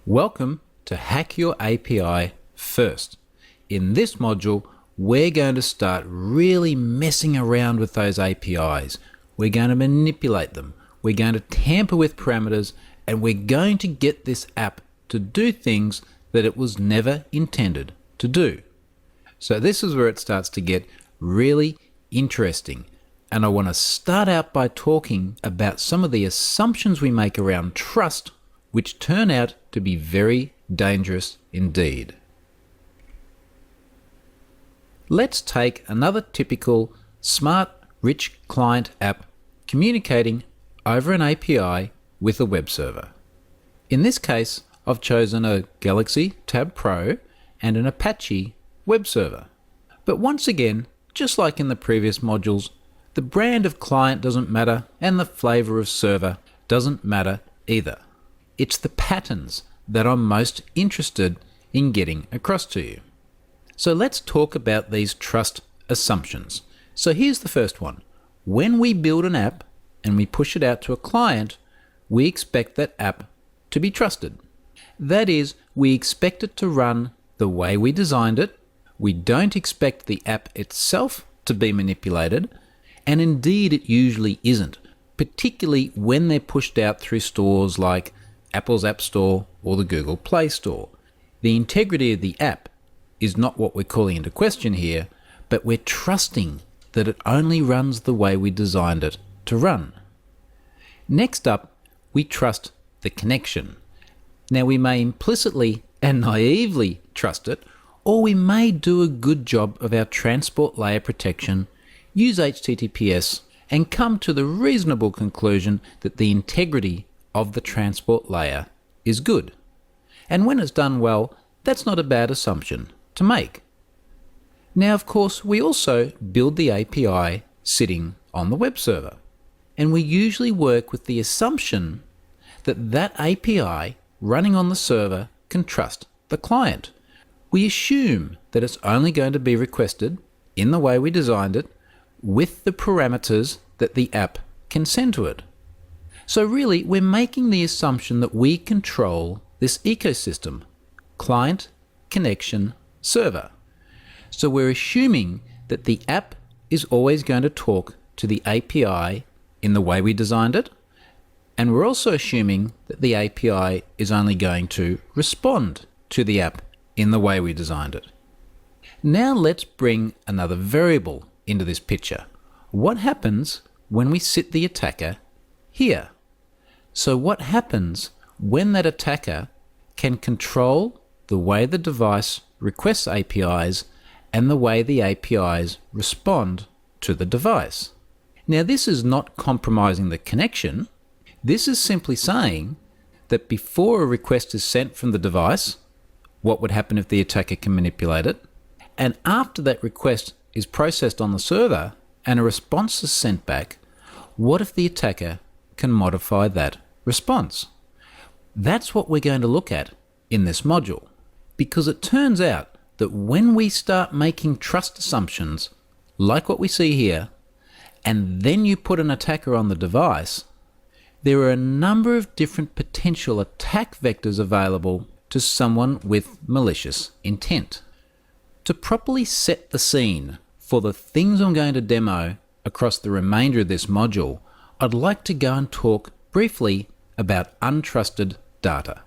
Welcome to Hack Your API First. In this module, we're going to start really messing around with those APIs. We're going to manipulate them. We're going to tamper with parameters, and we're going to get this app to do things that it was never intended to do. So this is where it starts to get really interesting. And I want to start out by talking about some of the assumptions we make around trust, which turn out to be very dangerous indeed. Let's take another typical smart, rich client app communicating over an API with a web server. In this case, I've chosen a Galaxy Tab Pro and an Apache web server. But once again, just like in the previous modules, the brand of client doesn't matter and the flavor of server doesn't matter either. It's the patterns that I'm most interested in getting across to you. So let's talk about these trust assumptions. So here's the first one. When we build an app and we push it out to a client, we expect that app to be trusted. That is, we expect it to run the way we designed it. We don't expect the app itself to be manipulated, and indeed it usually isn't, particularly when they're pushed out through stores like Apple's App Store or the Google Play Store. The integrity of the app is not what we're calling into question here, but we're trusting that it only runs the way we designed it to run. Next up, we trust the connection. Now we may implicitly and naively trust it, or we may do a good job of our transport layer protection, use HTTPS, and come to the reasonable conclusion that the integrity of the transport layer is good. And when it's done well, that's not a bad assumption to make. Now, of course, we also build the API sitting on the web server, and we usually work with the assumption that that API running on the server can trust the client. We assume that it's only going to be requested in the way we designed it with the parameters that the app can send to it. So really, we're making the assumption that we control this ecosystem: client, connection, server. So we're assuming that the app is always going to talk to the API in the way we designed it, and we're also assuming that the API is only going to respond to the app in the way we designed it. Now let's bring another variable into this picture. What happens when we sit the attacker here? So what happens when that attacker can control the way the device requests APIs and the way the APIs respond to the device? Now this is not compromising the connection. This is simply saying that before a request is sent from the device, what would happen if the attacker can manipulate it? And after that request is processed on the server and a response is sent back, what if the attacker can modify that response? That's what we're going to look at in this module, because it turns out that when we start making trust assumptions like what we see here, and then you put an attacker on the device, there are a number of different potential attack vectors available to someone with malicious intent. To properly set the scene for the things I'm going to demo across the remainder of this module, I'd like to go and talk briefly about untrusted data.